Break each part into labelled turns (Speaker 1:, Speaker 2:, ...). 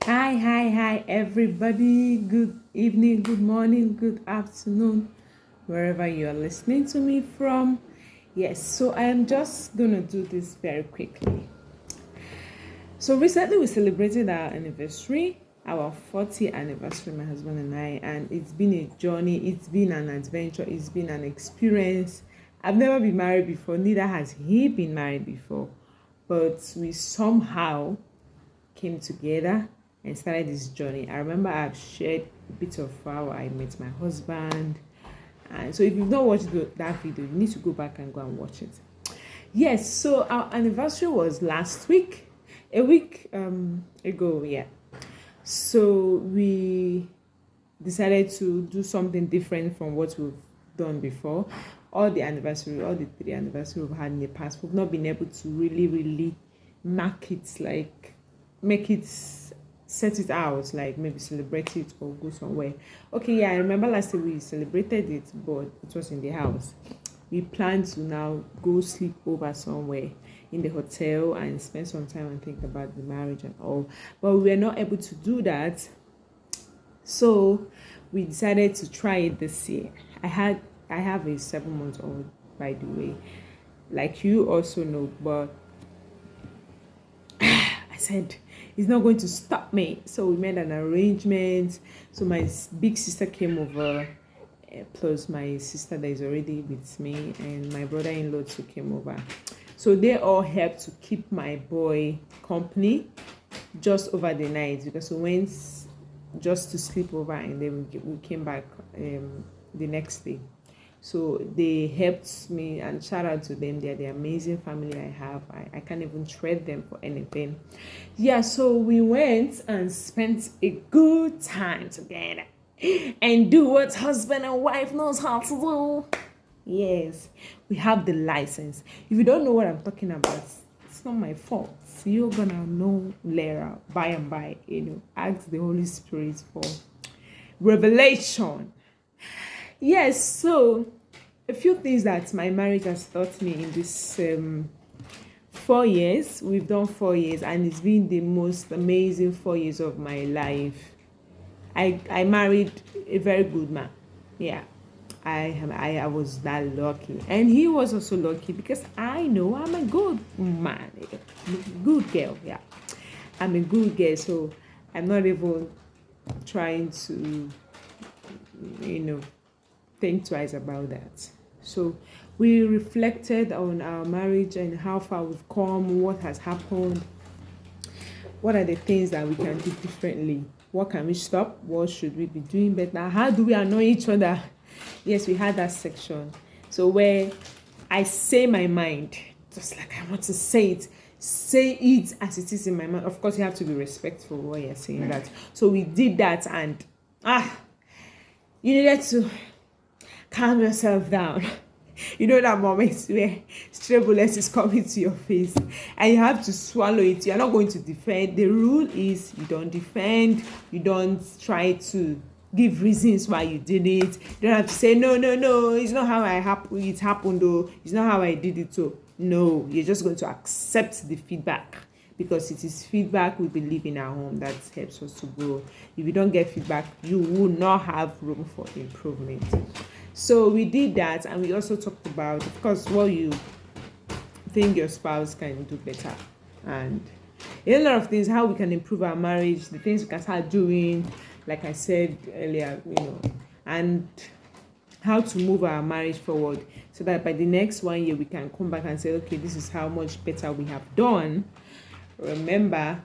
Speaker 1: Hi, everybody. Good evening, good morning, good afternoon, wherever you are listening to me from. Yes, so I am just gonna do this very quickly. So recently we celebrated our anniversary, our 40th anniversary, my husband and I, and it's been a journey, it's been an adventure, it's been an experience. I've never been married before, neither has he been married before, but we somehow came together and started this journey. I remember I've shared a bit of how I met my husband. And so if you've not watched that video, you need to go back and go and watch it. Yes, so our anniversary was last week, a week ago, yeah. So we decided to do something different from what we've done before. All the three anniversary we've had in the past, we've not been able to really mark it, like make it, set it out, like maybe celebrate it or go somewhere. Okay, yeah, I remember last year we celebrated it, but it was in the house. We plan to now go sleep over somewhere in the hotel and spend some time and think about the marriage and all, but we were not able to do that. So we decided to try it this year. I have a 7-month-old, by the way, like you also know, but I said it's not going to stop me. So we made an arrangement. So my big sister came over, plus my sister that is already with me, and my brother-in-law too came over. So they all helped to keep my boy company just over the night, because we went just to sleep over, and then we came back the next day. So they helped me, and shout out to them. They're the amazing family I have. I can't even trade them for anything. Yeah, so we went and spent a good time together and do what husband and wife knows how to do. Yes, we have the license. If you don't know what I'm talking about, it's not my fault. You're gonna know later, by and by. Ask the Holy Spirit for revelation. Yes, so a few things that my marriage has taught me in this 4 years. We've done 4 years, and it's been the most amazing 4 years of my life. I married a very good man. Yeah, I was that lucky, and he was also lucky, because I know I'm a good man, good girl. Yeah, I'm a good girl, so I'm not even trying to, think twice about that. So we reflected on our marriage and how far we've come, what has happened, what are the things that we can do differently, what can we stop, what should we be doing better, how do we annoy each other. Yes, we had that section. So where I say my mind, just like I want to say it as it is in my mind. Of course, you have to be respectful while you're saying that. So we did that, and you needed to calm yourself down. That moment where stray bullets is coming to your face and you have to swallow it. You're not going to defend. The rule is you don't defend. You don't try to give reasons why you did it. You don't have to say, no, it's not how it happened, though. It's not how I did it, so no. You're just going to accept the feedback, because it is feedback we believe in our home that helps us to grow. If you don't get feedback, you will not have room for improvement. So we did that, and we also talked about, of course, what you think your spouse can do better, and a lot of things, how we can improve our marriage, the things we can start doing, like I said earlier, and how to move our marriage forward, so that by the next 1 year we can come back and say, okay, this is how much better we have done. Remember,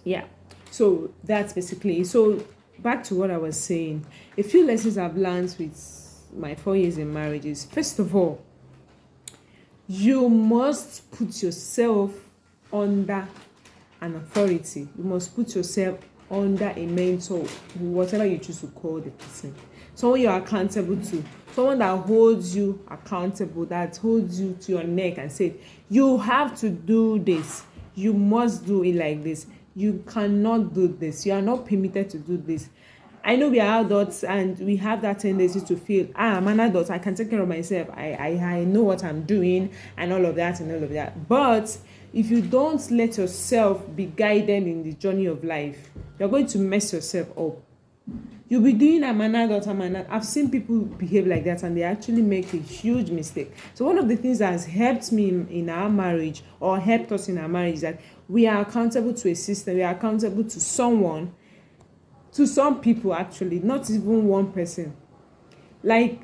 Speaker 1: yeah. So that's basically. So back to what I was saying. A few lessons I've learned with my 4 years in marriage is, first of all, you must put yourself under an authority. You must put yourself under a mentor, whatever you choose to call the person. Someone you're accountable to. Someone that holds you accountable, that holds you to your neck and says, you have to do this. You must do it like this. You cannot do this. You are not permitted to do this. I know we are adults and we have that tendency to feel, I'm an adult, I can take care of myself. I know what I'm doing and all of that. But if you don't let yourself be guided in the journey of life, you're going to mess yourself up. You'll be doing I'm an adult. I've seen people behave like that and they actually make a huge mistake. So one of the things that has helped me in our marriage, or helped us in our marriage, is that we are accountable to a system. We are accountable to someone, to some people actually, not even one person. Like,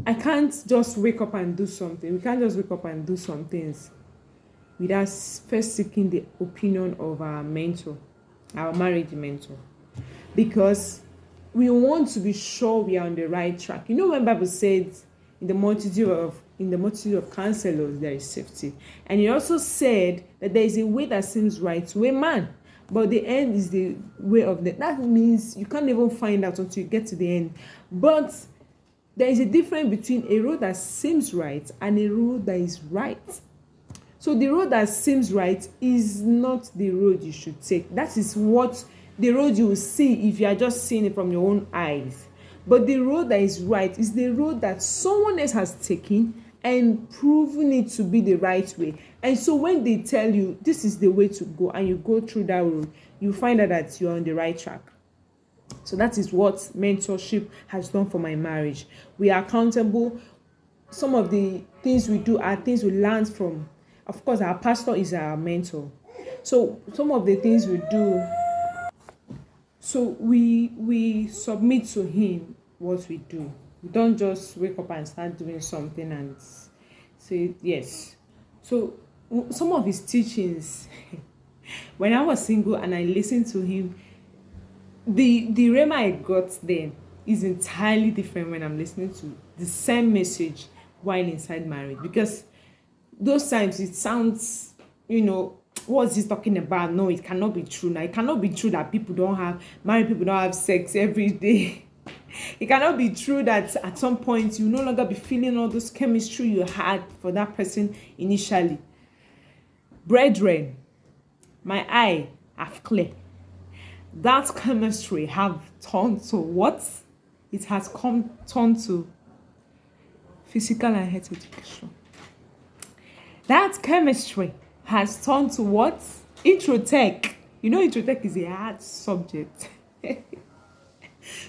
Speaker 1: I can't just wake up and do something. We can't just wake up and do some things without first seeking the opinion of our mentor, our marriage mentor. Because we want to be sure we are on the right track. You know, when Bible says in the multitude of counselors there is safety. And it also said that there is a way that seems right to a man, but the end is the way of the. That means you can't even find out until you get to the end. But there is a difference between a road that seems right and a road that is right. So the road that seems right is not the road you should take. That is what the road you will see if you are just seeing it from your own eyes. But the road that is right is the road that someone else has taken and proven it to be the right way. And so when they tell you this is the way to go and you go through that road, you find out that you're on the right track. So that is what mentorship has done for my marriage. We are accountable. Some of the things we do are things we learn from. Of course, our pastor is our mentor. So some of the things we do, so we submit to him what we do. We don't just wake up and start doing something and say yes. So some of his teachings, when I was single and I listened to him, the rhema I got then is entirely different when I'm listening to the same message while inside marriage. Because those times it sounds, what's he talking about? No, it cannot be true. Now, it cannot be true that married people don't have sex every day. It cannot be true that at some point you no longer be feeling all those chemistry you had for that person initially. Brethren, my eye have clear. That chemistry have turned to what? It has turned to physical and health education. That chemistry has turned to what? Introtech. Introtech is a hard subject.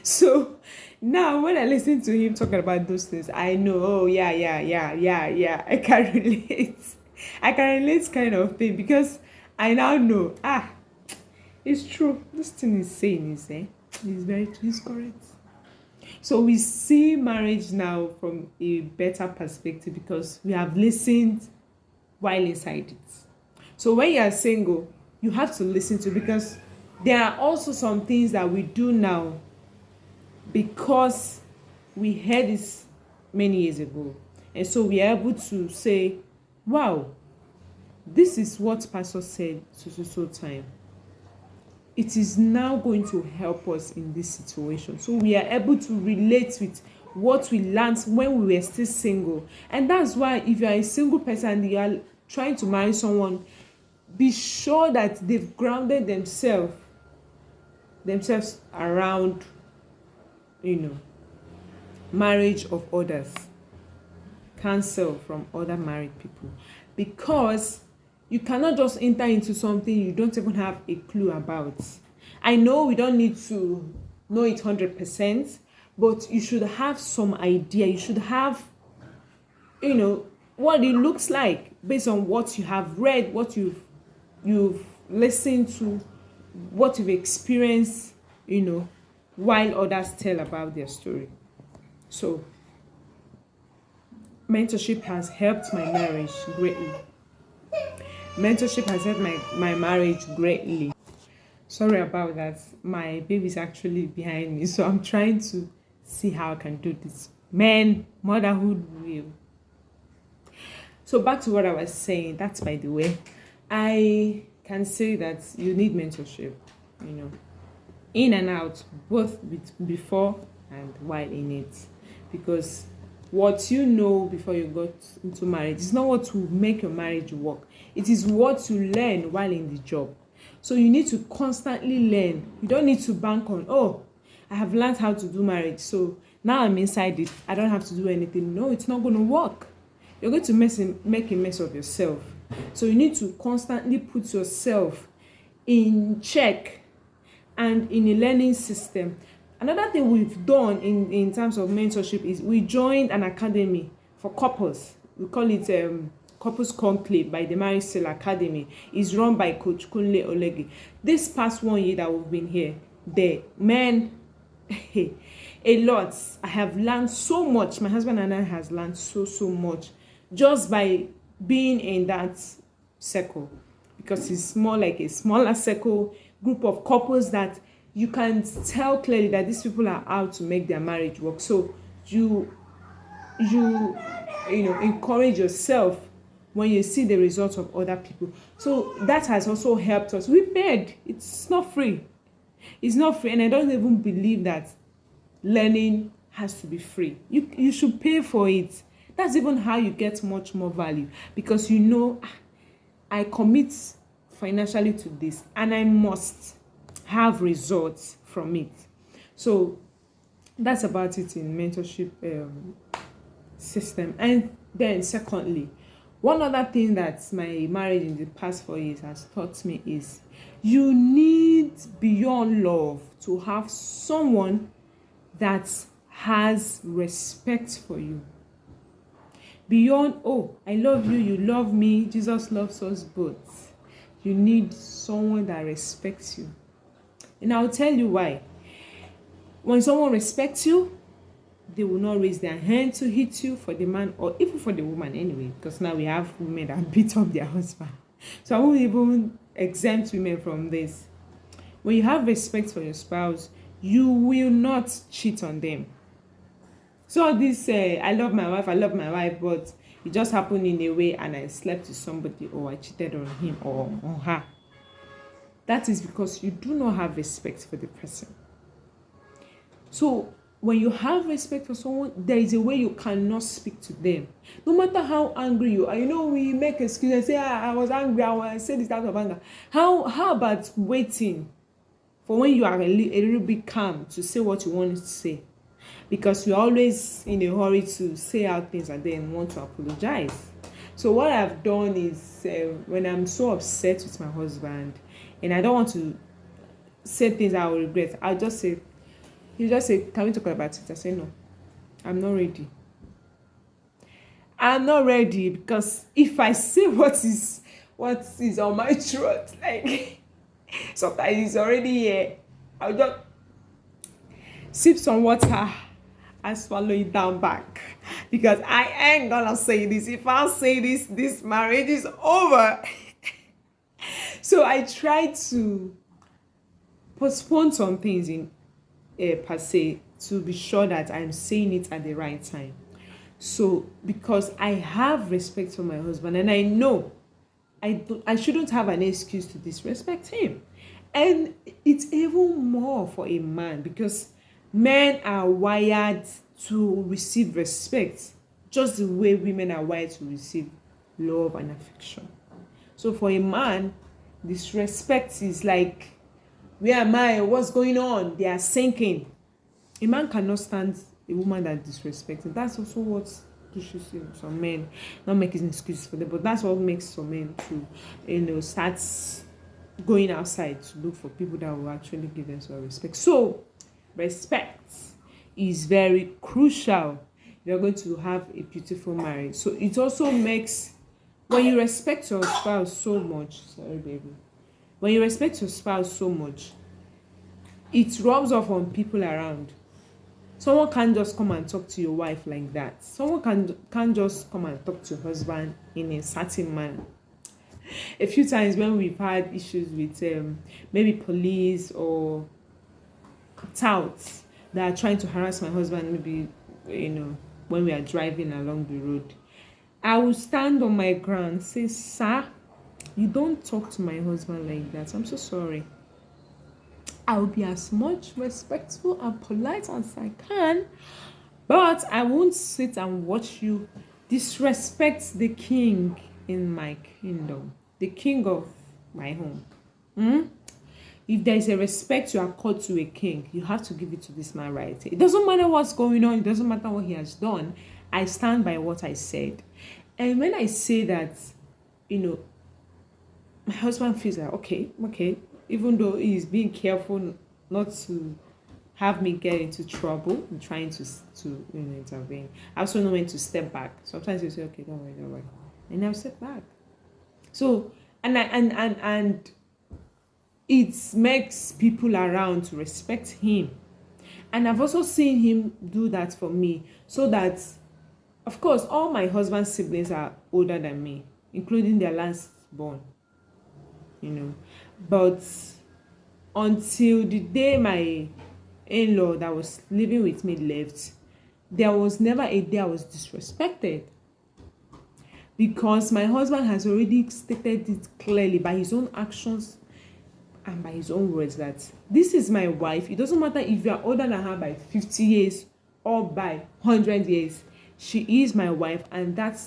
Speaker 1: So now when I listen to him talking about those things, I know, oh yeah, I can relate. I can relate kind of thing, because I now know, it's true. This thing is saying is correct. So we see marriage now from a better perspective because we have listened while inside it. So when you are single, you have to listen to, because there are also some things that we do now because we heard this many years ago. And so we are able to say, wow, this is what Pastor said so time. It is now going to help us in this situation. So we are able to relate with what we learned when we were still single. And that's why if you are a single person and you are trying to marry someone, be sure that they've grounded themselves around, marriage of others, counsel from other married people. Because you cannot just enter into something you don't even have a clue about. I know we don't need to know it 100%, but you should have some idea. You should have, what it looks like based on what you have read, what you've listened to, what you've experienced, while others tell about their story. So mentorship has helped my marriage greatly. Mentorship has helped my marriage greatly. Sorry about that. My baby's actually behind me, so I'm trying to see how I can do this. Motherhood will. So back to what I was saying. That's by the way. I can say that you need mentorship, in and out, both before and while in it. Because what you know before you got into marriage is not what will make your marriage work. It is what you learn while in the job. So you need to constantly learn. You don't need to bank on, I have learned how to do marriage, so now I'm inside it. I don't have to do anything. No, it's not going to work. You're going to make a mess of yourself. So you need to constantly put yourself in check and in a learning system. Another thing we've done in terms of mentorship is we joined an academy for couples. We call it Couples Conclave by the Marriage Seal Academy. It's run by Coach Kunle Olegi. This past 1 year that we've been here, the men, a lot. I have learned so much. My husband and I has learned so much just by being in that circle, because it's more like a smaller circle group of couples that you can tell clearly that these people are out to make their marriage work. So you encourage yourself when you see the results of other people. So that has also helped us. We paid. It's not free. It's not free, and I don't even believe that learning has to be free. You should pay for it. That's even how you get much more value, because you know, I commit financially to this and I must have results from it. So that's about it in mentorship system. And then secondly, one other thing that my marriage in the past 4 years has taught me is you need, beyond love, to have someone that has respect for you. Beyond, oh, I love you, you love me, Jesus loves us both. You need someone that respects you. And I'll tell you why. When someone respects you, they will not raise their hand to hit you, for the man or even for the woman anyway, because now we have women that beat up their husband. So I won't even exempt women from this. When you have respect for your spouse, you will not cheat on them. So this I love my wife, but it just happened in a way and I slept with somebody, or I cheated on him or on her. That is because you do not have respect for the person. So when you have respect for someone, there is a way you cannot speak to them. No matter how angry you are. You know, we make excuses and say, I was angry, I said this out of anger. How about waiting for when you are a little bit calm to say what you want to say? Because you're always in a hurry to say out things and then want to apologize. So what I've done is when I'm so upset with my husband and I don't want to say things I will regret, I'll just say, he'll just say, can we talk about it? I say, no, I'm not ready. I'm not ready, because if I say what is on my throat, like sometimes it's already here, I'll just sip some water and swallow it down back, because I ain't gonna say this. If I say this marriage is over. So I try to postpone some things in per se, to be sure that I'm saying it at the right time. So because I have respect for my husband and I know I shouldn't have an excuse to disrespect him. And it's even more for a man, because men are wired to receive respect just the way women are wired to receive love and affection. So for a man, disrespect is like, where am I? What's going on? They are sinking. A man cannot stand a woman that disrespects. That's also what pushes some men, not making excuses for them, but that's what makes some men to, start going outside to look for people that will actually give them some respect. So, respect is very crucial if you're going to have a beautiful marriage. So it also makes, when you respect your spouse so much, when you respect your spouse so much, it rubs off on people around. Someone can't just come and talk to your wife like that. Someone can't just come and talk to your husband in a certain manner. A few times when we've had issues with maybe police or touts that are trying to harass my husband, maybe, when we are driving along the road, I will stand on my ground and say, sir, you don't talk to my husband like that. I'm so sorry. I'll be as much respectful and polite as I can, but I won't sit and watch you disrespect the king in my kingdom, the king of my home. If there is a respect you accord to a king, you have to give it to this man right here. It doesn't matter what's going on. It doesn't matter what he has done. I stand by what I said. And when I say that, you know, my husband feels like, okay, even though he's being careful not to have me get into trouble and trying to intervene. I also know when to step back. Sometimes you say, okay, don't worry. And I'll step back. So and it makes people around to respect him. And I've also seen him do that for me. So that, of course, all my husband's siblings are older than me, including their last born, But until the day my in-law that was living with me left, there was never a day I was disrespected, because my husband has already stated it clearly by his own actions and by his own words that this is my wife. It doesn't matter if you are older than her by 50 years or by 100 years. She is my wife, and that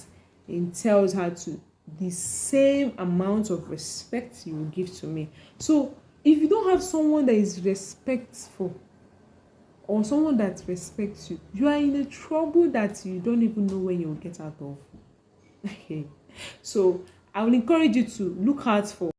Speaker 1: entails her to the same amount of respect you will give to me. So if you don't have someone that is respectful or someone that respects you, you are in a trouble that you don't even know when you will get out of. Okay. So I will encourage you to look out for